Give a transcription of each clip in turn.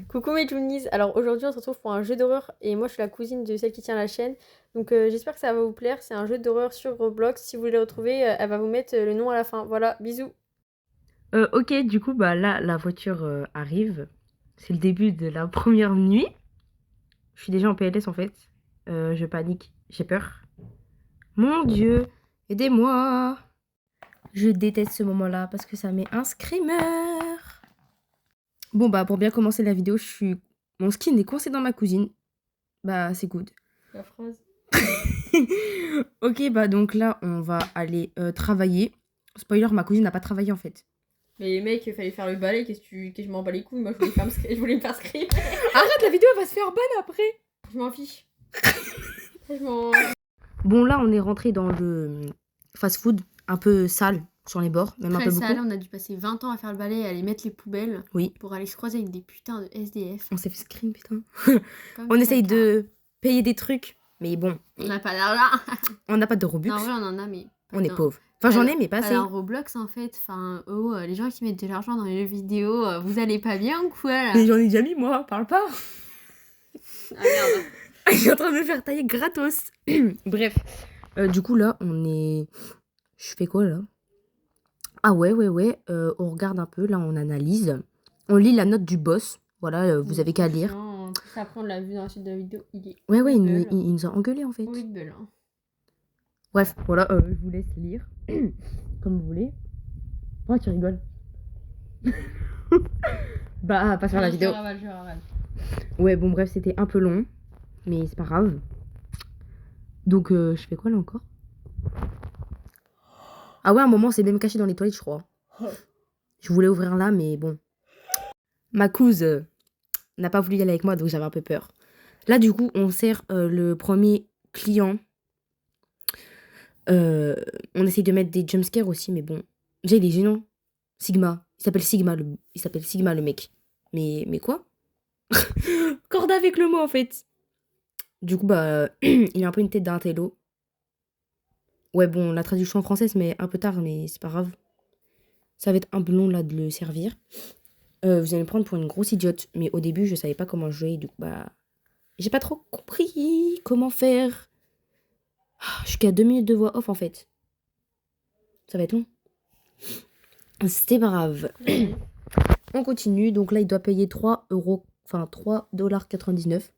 Coucou mes Toonies, alors aujourd'hui on se retrouve pour un jeu d'horreur et moi je suis la cousine de celle qui tient la chaîne. Donc j'espère que ça va vous plaire, c'est un jeu d'horreur sur Roblox. Si vous voulez le retrouver, elle va vous mettre le nom à la fin. Voilà, bisous. Ok, du coup, bah là, la voiture arrive. C'est le début de la première nuit. Je suis déjà en PLS en fait. Je panique, j'ai peur. Mon Dieu, aidez-moi. Je déteste ce moment-là parce que ça met un screamer. Bon, bah pour bien commencer la vidéo, mon skin est coincé dans ma cousine. Bah c'est good. La phrase. Ok, bah donc là, on va aller travailler. Spoiler, ma cousine n'a pas travaillé en fait. Mais mec, il fallait faire le balai, que je m'en bats les couilles, moi je voulais me faire script. Arrête, la vidéo elle va se faire ban après. Je m'en fiche. Je m'en... Bon, là, on est rentré dans le fast-food, un peu sale sur les bords, même un Très peu beaucoup. sale, on a dû passer 20 ans à faire le balai et à aller mettre les poubelles Oui, pour aller se croiser avec des putains de SDF. on s'est fait screen, putain. Comme On essaye caca. de payer des trucs, mais bon, On n'a pas d'argent. on n'a pas de Robux, Non, en vrai, on en a, mais on est non. pauvre. Enfin, j'en ai, mais pas Pas assez. dans Roblox en fait. Enfin, les gens qui mettent de l'argent dans les jeux vidéo, vous allez pas bien ou quoi là? Mais j'en ai déjà mis, moi, parle pas. Ah merde. Je suis en train de me faire tailler gratos. Bref, du coup, là, on est... Je fais quoi, là? Ah ouais, on regarde un peu, là, on analyse. On lit la note du boss. Voilà, vous avez qu'à lire. En plus, après, on l'a vu dans la suite de la vidéo. Il est Ouais, horrible. il nous a engueulé, en fait. Horrible. Hein. Bref, voilà, je vous laisse lire. Comme vous voulez. Pourquoi tu rigoles? Bah, pas sur la vidéo. Je ravale. Ouais, bon, bref, c'était un peu long. Mais c'est pas grave. Donc, je fais quoi, là, encore? Ah ouais, à un moment, c'est même caché dans les toilettes, je crois. Je voulais ouvrir là, mais bon. Ma couse n'a pas voulu y aller avec moi, donc j'avais un peu peur. Là, du coup, on sert le premier client. On essaye de mettre des jumpscares aussi, mais bon. Déjà, il est gênant. Sigma. Il s'appelle Sigma, le mec. Mais quoi? Corde avec le mot, en fait. Du coup, bah, il a un peu une tête d'un télo. Ouais, bon, la traduction en française, mais un peu tard, mais c'est pas grave. Ça va être un peu long, là, de le servir. Vous allez me prendre pour une grosse idiote, mais au début, je savais pas comment jouer, du coup, bah... J'ai pas trop compris comment faire. Je suis qu'à 2 minutes de voix off, en fait. Ça va être long. C'est pas grave. On continue, donc là, il doit payer 3 euros, enfin, 3,99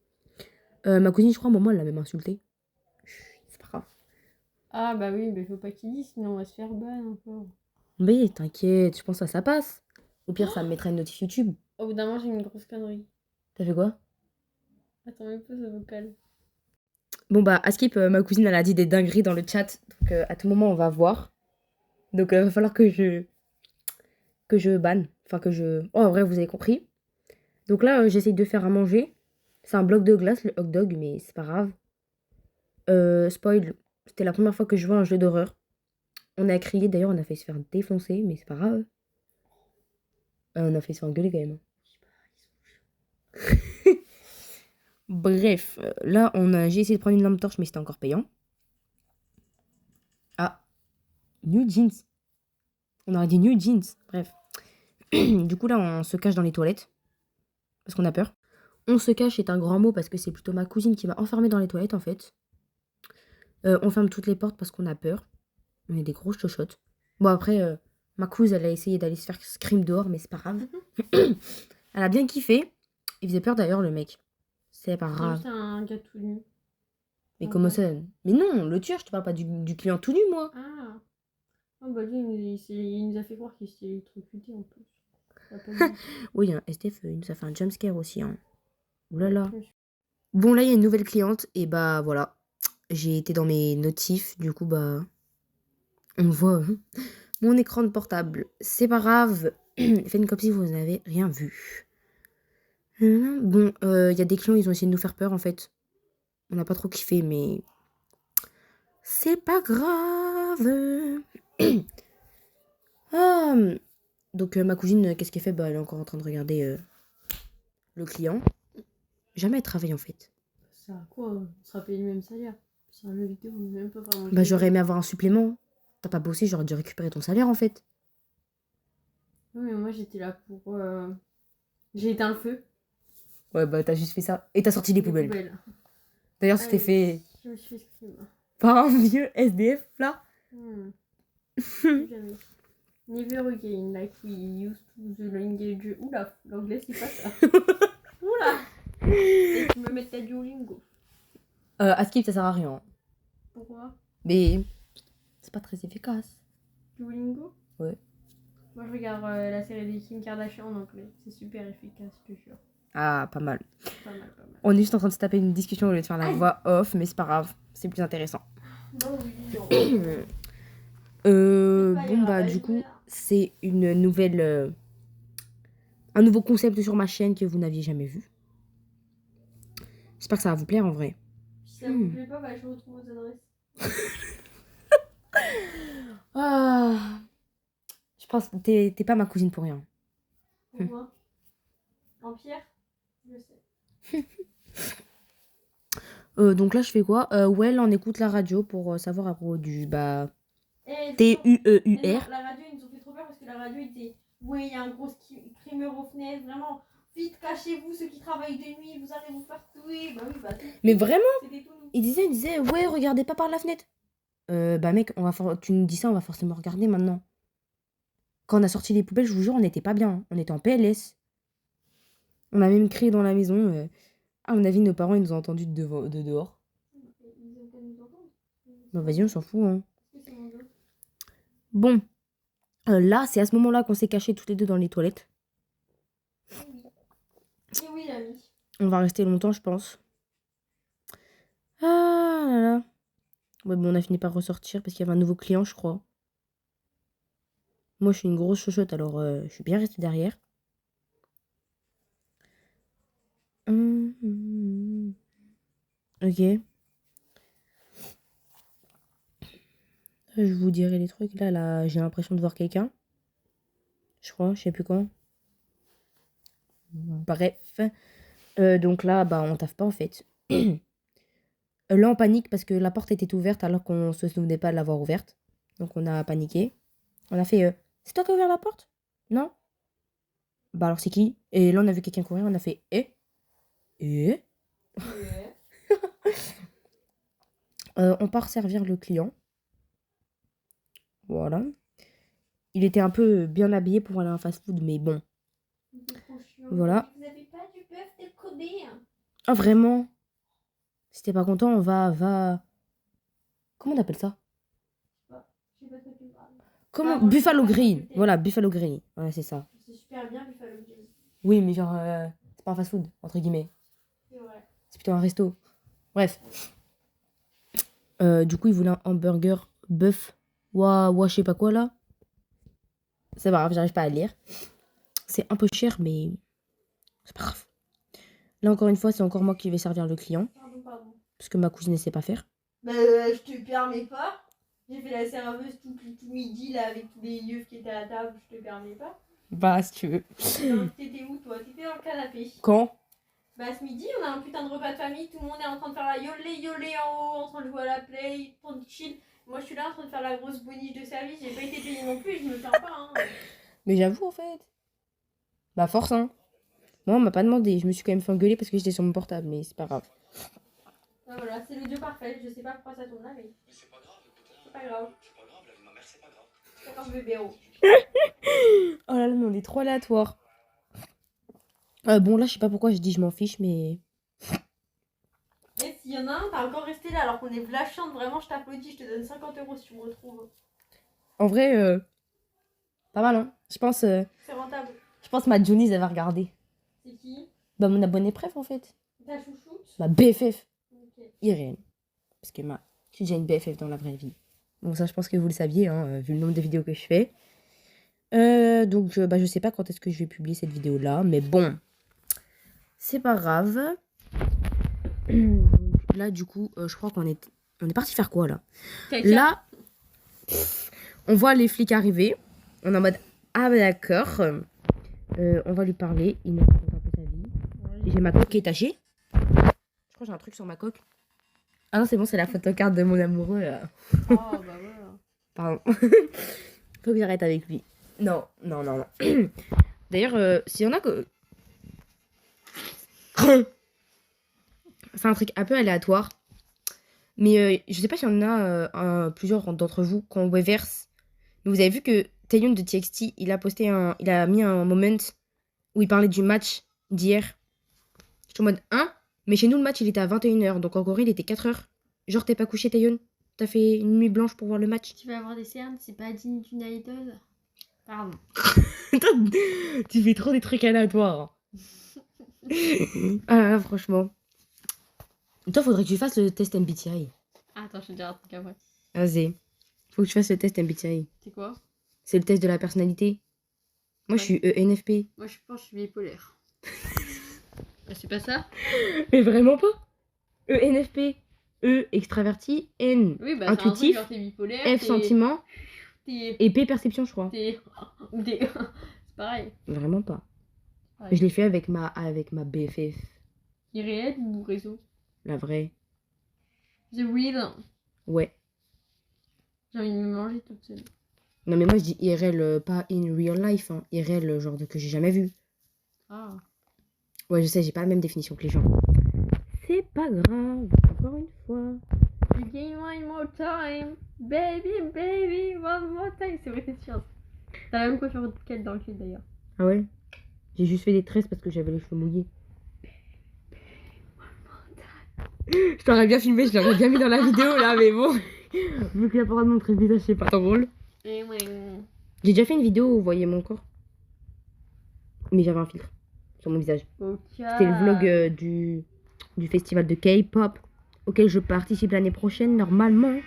$. Ma cousine, je crois, à un moment, elle l'a même insulté. C'est pas grave. Ah bah oui, mais faut pas qu'il dise, sinon on va se faire ban encore. Mais t'inquiète, je pense que ça passe. Au pire, ça me mettra une notif YouTube. Au bout d'un moment, j'ai une grosse connerie. T'as fait quoi? Attends, même pas ce vocal. Bon, bah, à skip, ma cousine, elle a dit des dingueries dans le chat. Donc, à tout moment, on va voir. Donc, va falloir que je banne. Enfin, que je... Oh, en vrai, vous avez compris. Donc là, j'essaye de faire à manger. C'est un bloc de glace, le hot dog, mais c'est pas grave. Spoil, c'était la première fois que je jouais à un jeu d'horreur. On a crié, d'ailleurs, on a fait se faire défoncer, mais c'est pas grave. On a fait se faire engueuler quand même. Bref, là, j'ai essayé de prendre une lampe torche, mais c'était encore payant. Ah, New Jeans. On aurait dit New Jeans. Bref. Du coup, là, on se cache dans les toilettes. Parce qu'on a peur. On se cache est un grand mot parce que c'est plutôt ma cousine qui m'a enfermée dans les toilettes, en fait. On ferme toutes les portes parce qu'on a peur. On est des grosses chochottes. Bon, après, ma cousine, elle a essayé d'aller se faire scream dehors, mais c'est pas grave. Elle a bien kiffé. Il faisait peur d'ailleurs, le mec. C'est pas C'est grave. juste un gars tout nu. Mais comment ça? Mais non, le tueur, je te parle pas du client tout nu, moi. Ah. Ah bah lui, il nous a fait croire qu'il s'était électrocuté en plus. Il a pas dit. Oui, hein, STF, il nous a fait un jumpscare aussi. Hein. Oulala. Bon, là, il y a une nouvelle cliente. Et bah, voilà. J'ai été dans mes notifs. Du coup, bah, on voit mon écran de portable. C'est pas grave. Faites comme si vous n'avez rien vu. Bon, il y a des clients, ils ont essayé de nous faire peur, en fait. On n'a pas trop kiffé, mais... C'est pas grave. Ah, donc, ma cousine, qu'est-ce qu'elle fait? Bah, elle est encore en train de regarder le client. Jamais elle travaille, en fait. Ça sert à quoi? On sera payé le même salaire. C'est un jeu vidéo, on n'est même pas vraiment. Bah, j'aurais aimé avoir un supplément. T'as pas bossé, j'aurais dû récupérer ton salaire, en fait. Oui, mais moi j'étais là pour. J'ai éteint le feu. Ouais, bah t'as juste fait ça. Et t'as sorti les Les poubelles. poubelles. D'ailleurs, c'était fait Je me suis escrime. par un vieux SDF, là. Jamais. Never again, like we used to the language. Oula, l'anglais c'est pas ça. Oula. Et tu me mets ta Duolingo. À skip, ça sert à rien. Pourquoi? Mais c'est pas très efficace. Duolingo? Ouais. Moi je regarde la série des Kim Kardashian en anglais. C'est super efficace, je te jure. Ah, pas mal. Pas mal, pas mal. On est juste en train de se taper une discussion au lieu de faire la voix off, mais c'est pas grave. C'est plus intéressant. Non, oui, Bon, bah, du coup, c'est une nouvelle. Un nouveau concept sur ma chaîne que vous n'aviez jamais vu. J'espère que ça va vous plaire en vrai. Si ça vous plaît pas, bah je retrouve vos adresses. Ah. Je pense que t'es pas ma cousine pour rien. Pourquoi? En pierre? Je sais. Donc là, je fais quoi? Ouais, là, on écoute la radio pour savoir à propos du bah, Eh, TUEUR. la radio, ils nous ont fait trop peur parce que la radio était. Oui, il y a un gros screamer aux fenêtres, vraiment. Vite, cachez-vous, ceux qui travaillent de nuit, vous allez vous faire tuer. Bah oui, bah tout. Mais vraiment? C'était tout nous. Il disait, ouais, regardez pas par la fenêtre. Bah mec, tu nous dis ça, on va forcément regarder maintenant. Quand on a sorti les poubelles, je vous jure, on n'était pas bien. On était en PLS. On a même crié dans la maison. À mon avis, nos parents, ils nous ont entendus de dehors. Ils ont qu'à nous entendre. Bah vas-y, on s'en fout, hein. Qu'est-ce que c'est mon dos? Bon. Là, c'est à ce moment-là qu'on s'est cachés toutes les deux dans les toilettes. Eh oui, l'ami. On va rester longtemps, je pense. Ah là là. Ouais, bon, on a fini par ressortir parce qu'il y avait un nouveau client, je crois. Moi, je suis une grosse chochotte, alors je suis bien restée derrière. Ok. Je vous dirai les trucs. Là, j'ai l'impression de voir quelqu'un. Je crois, je sais plus quand. Bref. Donc là, bah, on taffe pas en fait. Là, on panique parce que la porte était ouverte alors qu'on se souvenait pas de l'avoir ouverte. Donc on a paniqué. On a fait c'est toi qui as ouvert la porte? Non? Bah alors c'est qui? Et là, on a vu quelqu'un courir. On a fait Et on part servir le client. Voilà. Il était un peu bien habillé pour aller en fast-food, mais bon. Voilà. Vous avez pas du bœuf de Kobe? Ah, vraiment? Si t'es pas content, on va... Comment on appelle ça? Je sais pas de quoi tu parles. Comment? Bah, moi, Buffalo je sais pas Grill. comment Voilà, Buffalo Grill. Ouais, c'est ça. C'est super bien, Buffalo Grill. Oui, mais genre, c'est pas un fast-food, entre guillemets. C'est vrai. C'est plutôt un resto. Bref. Du coup, il voulait un hamburger bœuf. Ouah, je sais pas quoi, là. C'est pas grave, j'arrive pas à lire. C'est un peu cher, mais c'est pas grave. Là, encore une fois, c'est encore moi qui vais servir le client. Pardon. Parce que ma cousine ne sait pas faire. Bah, je te permets pas. J'ai fait la serveuse tout midi, là, avec tous les yeux qui étaient à la table. Je te permets pas. Bah, si tu veux. Non, t'étais où, toi? T'étais dans le canapé. Quand? Bah, ce midi, on a un putain de repas de famille. Tout le monde est en train de faire la yolé en haut, en train de jouer à la play, en train de chill. Moi, je suis là en train de faire la grosse boniche de service. J'ai pas été payée non plus, je me plains pas, hein. Mais j'avoue, en fait. Bah, force, hein. Moi, on m'a pas demandé. Je me suis quand même fait engueuler parce que j'étais sur mon portable, mais c'est pas grave. Ah, voilà, c'est l'audio parfait. Je sais pas pourquoi ça tourne là, mais. C'est pas grave, C'est pas grave. c'est pas grave, la vie de ma mère, c'est pas grave. C'est pas grave, bébéro. Oh là là, mais on est trop aléatoire. Bon, là, je sais pas pourquoi je dis je m'en fiche, mais... Et s'il y en a un, t'as encore resté là alors qu'on est vlachante. Vraiment, je t'applaudis. Je te donne 50 € si tu me retrouves. En vrai, pas mal, hein. Je pense ma Johnny's, elle va regarder. C'est qui? Bah, mon abonné préf, en fait. Ta chouchoute? Ma BFF. Ok. Irène. Parce que j'ai déjà une BFF dans la vraie vie. Donc ça, je pense que vous le saviez, hein, vu le nombre de vidéos que je fais. Donc, je sais pas quand est-ce que je vais publier cette vidéo-là, mais bon, c'est pas grave. Là, du coup, je crois on est parti faire quoi, là? Là, on voit les flics arriver. On est en mode, ah bah d'accord. On va lui parler. Il nous raconte un peu sa vie. J'ai ma coque qui est tachée. Je crois que j'ai un truc sur ma coque. Ah non, c'est bon, c'est la photocarte de mon amoureux. Oh, bah voilà. Pardon. Faut que j'arrête avec lui. Non. D'ailleurs, s'il y en a que... C'est un truc un peu aléatoire. Mais je sais pas s'il y en a plusieurs d'entre vous qui ont Weverse. Mais vous avez vu que Taeyong de TXT, il a mis un moment où il parlait du match d'hier. Je suis en mode 1, mais chez nous, le match, il était à 21h. Donc en Corée, il était 4h. Genre, t'es pas couché, Taeyong? T'as fait une nuit blanche pour voir le match? Tu vas avoir des cernes, c'est pas digne d'une idole. Pardon. Tu fais trop des trucs aléatoires. Ah, franchement. Toi, faudrait que tu fasses le test MBTI. Attends, je vais te dire un truc après. Vas-y. Faut que tu fasses le test MBTI. C'est quoi? C'est le test de la personnalité. Moi, je suis ENFP. Moi, je pense que je suis bipolaire. C'est pas ça? Mais vraiment pas. ENFP. E, extraverti. N, Oui, bah, intuitif. c'est un truc, genre, t'es bipolaire. F, sentiment. T'es. Et P, perception, je crois. C'est pareil. Vraiment pas. Ouais. Je l'ai fait avec ma BFF. Irréel ou réseau? La vraie. The real. Ouais. J'ai envie de me manger toute seule. Non, mais moi, je dis IRL, pas in real life. Hein. IRL, genre que j'ai jamais vu. Ah. Ouais, je sais, j'ai pas la même définition que les gens. C'est pas grave, encore une fois. Again one more time. Baby, baby, one more time. C'est vrai, c'est sûr. T'as la même coiffure qu'elle dans le clip d'ailleurs. Ah ouais? J'ai juste fait des tresses parce que j'avais les cheveux mouillés. Je t'aurais bien filmé, je l'aurais bien mis dans la vidéo là, mais bon. Vu qu'il n'y a pas le droit de montrer le visage, c'est pas trop drôle. Et ouais. J'ai déjà fait une vidéo où vous voyez mon corps. Mais j'avais un filtre sur mon visage. Ok. C'était le vlog du festival de K-pop auquel je participe l'année prochaine, normalement.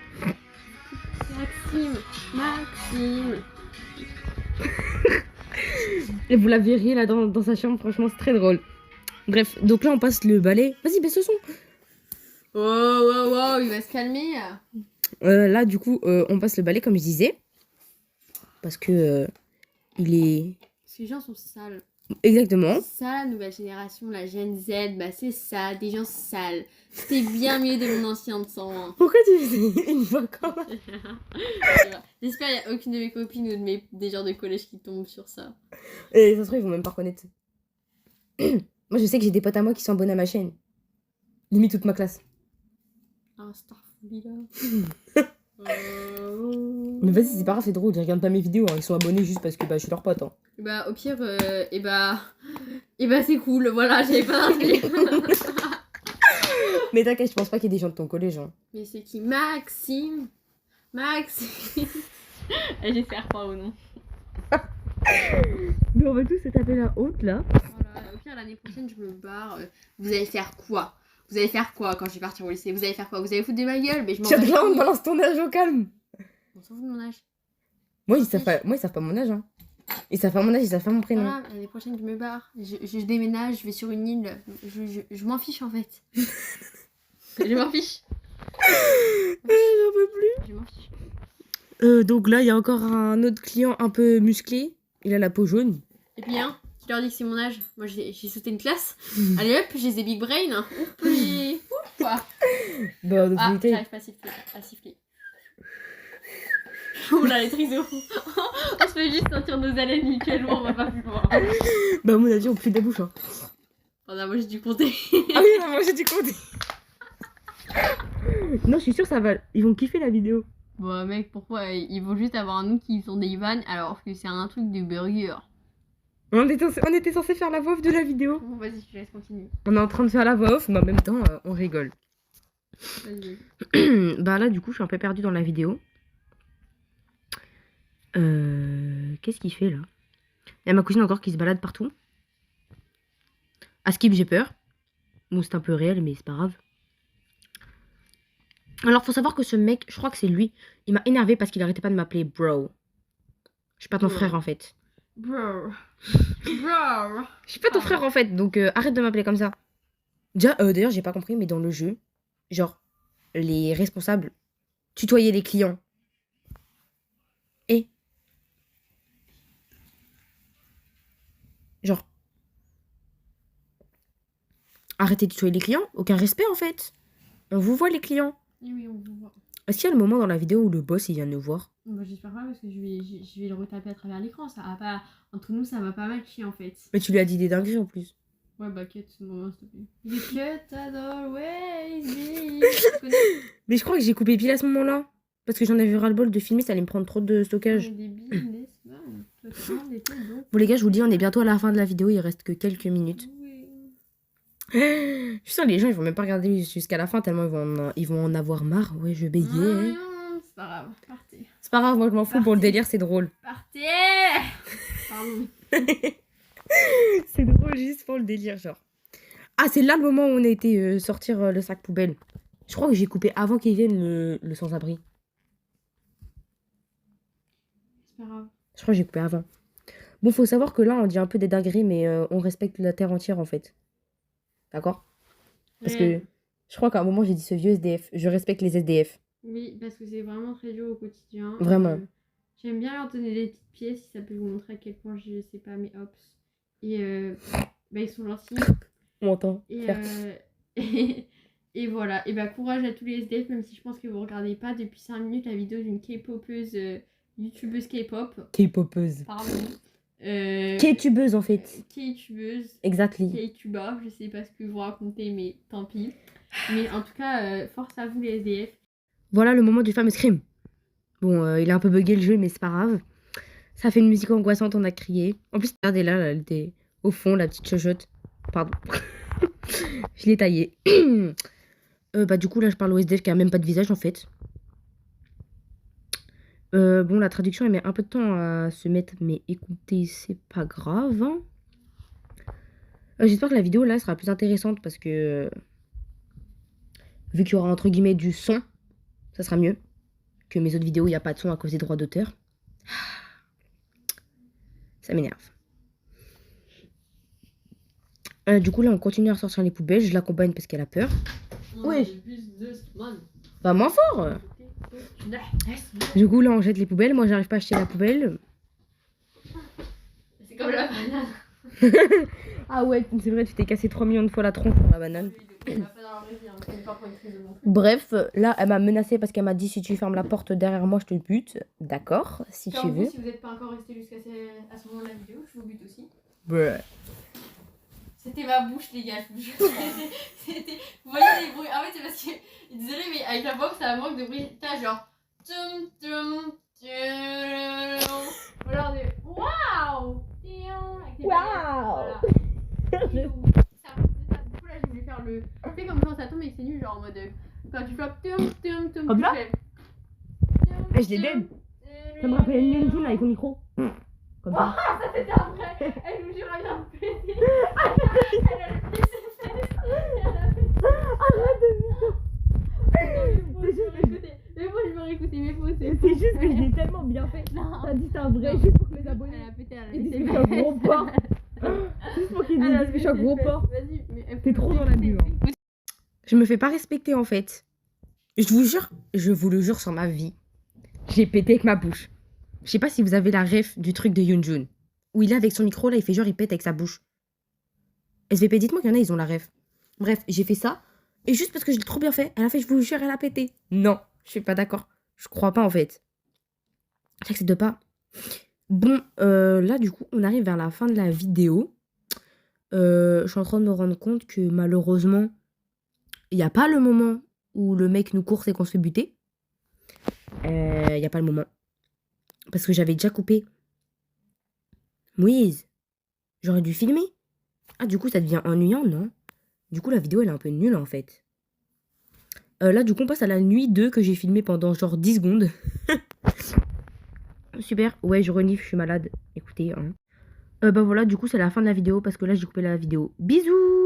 Maxime. Et vous la verriez là dans sa chambre, franchement, c'est très drôle. Bref, donc là, on passe le balai. Vas-y, baisse le son. Oh, il va se calmer. Là, du coup, on passe le balai, comme je disais. Parce que il est... Parce que les gens sont sales. Exactement. C'est ça, la nouvelle génération, la Gen Z, bah c'est ça, des gens sales. C'était bien mieux de mon ancien temps. Hein. Pourquoi tu faisais une voix comme ça? J'espère qu'il n'y a aucune de mes copines ou des gens de collège qui tombent sur ça. Et ça se trouve, ils vont même pas reconnaître. Moi, je sais que j'ai des potes à moi qui sont abonnés à ma chaîne. Limite toute ma classe. Ah, Starfleet. Mais vas-y, c'est pas grave, c'est drôle. Ils regardent pas mes vidéos. Hein. Ils sont abonnés juste parce que je suis leur pote. Hein. Bah, au pire, c'est cool. Voilà, j'avais pas d'inscrit. Mais t'inquiète, je pense pas qu'il y ait des gens de ton collège. Hein. Mais c'est qui? Maxime. J'espère pas ou non. Mais on va tous se taper la haute là. Voilà, au pire, l'année prochaine, je me barre. Vous allez faire quoi? Vous allez faire quoi quand je vais partir au lycée? Vous allez faire quoi? Vous allez foutre de ma gueule? Mais je m'en Tiens, bats les là, on couilles. balance ton âge au calme. On s'en fout de mon âge. Moi, ils savent pas mon âge. Hein. Ils savent pas mon âge, ils savent pas mon prénom. Voilà, l'année prochaine, je me barre. Je déménage, je vais sur une île. Je m'en fiche en fait. Je m'en fiche. J'en peux plus. Je m'en fiche. Donc là, il y a encore un autre client un peu musclé. Il a la peau jaune. Et puis, hein, tu leur dis que c'est mon âge. Moi, j'ai sauté une classe. Allez hop, j'ai des big brain. Hein. Ouf, quoi. Bah, dans tous les cas, J'arrive pas à siffler. Oula, les trisos. On se fait juste sentir nos haleines mutuellement, on va pas plus loin. bah, à mon avis, on pue de la bouche. Hein. Oh non, moi j'ai dû compter. Ah oui, non, moi j'ai dû compter. Non, je suis sûre, ça va. Ils vont kiffer la vidéo. Bon, mec, pourquoi ils vont juste avoir nous qui sont des vannes alors que c'est un truc de burger. On était censé faire la voix off de la vidéo. Bon, vas-y, je te laisse continuer. On est en train de faire la voix off, mais en même temps, on rigole. Vas-y. Bah là, du coup, je suis un peu perdue dans la vidéo. Qu'est-ce qu'il fait là? Il y a ma cousine encore qui se balade partout. À Skip, j'ai peur. Bon, c'est un peu réel, mais c'est pas grave. Alors, faut savoir que ce mec, je crois que c'est lui, il m'a énervé parce qu'il arrêtait pas de m'appeler bro. Je suis pas ton frère en fait. Bro. Je suis pas ton frère en fait, donc arrête de m'appeler comme ça. Déjà, d'ailleurs, j'ai pas compris, mais dans le jeu, genre, les responsables tutoyaient les clients. Et genre, arrêtez de tutoyer les clients, aucun respect en fait. On vous voit les clients. Oui, on vous voit. Est-ce qu'il y a le moment dans la vidéo où le boss il vient nous voir? Bah, j'espère pas parce que je vais le retaper à travers l'écran. Ça va pas. Entre nous, ça va pas matcher en fait. Mais tu lui as dit des dingueries en plus. Ouais, bah, cut ce moment, s'il te plaît. The cut had always been. Tu connais? Mais je crois que j'ai coupé pile à ce moment-là. Parce que j'en avais ras-le-bol de filmer, ça allait me prendre trop de On est stockage. des businessmen. Toi, tu parles des trucs, donc. Bon les gars, je vous dis, on est bientôt à la fin de la vidéo, il reste que quelques minutes. Oui. Je suis sûre, les gens, ils vont même pas regarder jusqu'à la fin, tellement ils vont en avoir marre. Ouais, je bégayais. C'est pas grave, partez. C'est pas grave, moi je m'en fous, pour le délire, c'est drôle. Partez. Pardon. C'est drôle juste pour le délire, genre. Ah, c'est là le moment où on a été sortir le sac poubelle. Je crois que j'ai coupé avant qu'il vienne le sans-abri. C'est pas grave. Je crois que j'ai coupé avant. Bon, faut savoir que là, on dit un peu des dingueries, mais on respecte la terre entière, en fait. D'accord? Parce que je crois qu'à un moment, j'ai dit ce vieux SDF. Je respecte les SDF. Oui, parce que c'est vraiment très dur au quotidien. Vraiment. J'aime bien leur donner des petites pièces, si ça peut vous montrer à quel point je sais pas mes hops. Et bah, ils sont gentils. On entend. Et voilà. Et bah, courage à tous les SDF, même si je pense que vous regardez pas depuis 5 minutes la vidéo d'une K-popeuse, youtubeuse K-pop. K-popeuse. Pardon. K-tubeuse en fait. K-tubeuse. Exactly. K-tuba, je sais pas ce que vous racontez, mais tant pis. Mais en tout cas, force à vous les SDF. Voilà le moment du fameux scream. Bon, il a un peu bugué le jeu, mais c'est pas grave. Ça fait une musique angoissante, on a crié. En plus, regardez là, elle était au fond, la petite chochotte. Pardon. Je l'ai taillée. Bah du coup, là, je parle au SDF qui a même pas de visage, en fait. Bon, la traduction, elle met un peu de temps à se mettre, mais écoutez, c'est pas grave. Hein. J'espère que la vidéo, là, sera plus intéressante parce que... vu qu'il y aura, entre guillemets, du son, ça sera mieux que mes autres vidéos, il n'y a pas de son à cause des droits d'auteur. Ça m'énerve. Du coup, là, on continue à ressortir les poubelles. Je l'accompagne parce qu'elle a peur. Oui. Bah, moins fort. Du coup, là, on jette les poubelles. Moi, j'arrive pas à acheter la poubelle. C'est comme la banane. Ah ouais, c'est vrai, tu t'es cassé 3 millions de fois la tronche pour la banane. Bref, là, elle m'a menacée parce qu'elle m'a dit si tu fermes la porte derrière moi, je te bute. D'accord, si tu veux. Si vous n'êtes pas encore resté jusqu'à ce moment de la vidéo, je vous bute aussi. Ouais. C'était ma bouche, les gars. C'était... Vous voyez les bruits? En fait, c'est parce que... Désolée, mais avec la box, ça manque de bruit. T'as genre... Tum, tum, tum. Voilà, on est... Waouh! Waouh! Du coup, là, j'ai voulu faire le... Tu sais, comme quand ça tombe, mais c'est nul, genre en mode... Quand tu fais tum, tum, tum... Comme ça? Je l'ai dead. Ça me rappelle une Nenjun avec au micro. Comme ça. Ah, ça c'était un vrai. Elle me jure, elle vient de péter. Elle a le pied ses fesses. Arrête de écouter. Mais moi je veux réécouter mes fausses. C'est juste que je l'ai tellement bien fait. T'as dit c'est un vrai, juste pour que les abonnés. Elle a pété, elle a Ils disent pété. que je suis un gros porc. Juste pour qu'ils disent que je suis un gros porc. Vas-y, mais T'es trop dans la bulle. Hein. Je me fais pas respecter en fait. Je vous jure, je vous le jure sur ma vie. J'ai pété avec ma bouche. Je sais pas si vous avez la ref du truc de Yoonjun. Où il est avec son micro là, il fait genre il pète avec sa bouche. SVP, dites-moi qu'il y en a, ils ont la ref. Bref, j'ai fait ça. Et juste parce que je l'ai trop bien fait, elle a fait, je vous jure, elle a pété. Non, je suis pas d'accord. Je crois pas en fait. J'accepte pas. Bon, là du coup, on arrive vers la fin de la vidéo. Je suis en train de me rendre compte que malheureusement, il n'y a pas le moment où le mec nous course et qu'on se fait buter. Il n'y a pas le moment. Parce que j'avais déjà coupé. Moïse, j'aurais dû filmer. Ah, du coup, ça devient ennuyant, non? Du coup, la vidéo, elle est un peu nulle, en fait. Là, du coup, on passe à la nuit 2 que j'ai filmé pendant genre 10 secondes. Super. Ouais, je renifle, je suis malade. Écoutez, hein. Bah voilà, du coup, c'est la fin de la vidéo parce que là, j'ai coupé la vidéo. Bisous!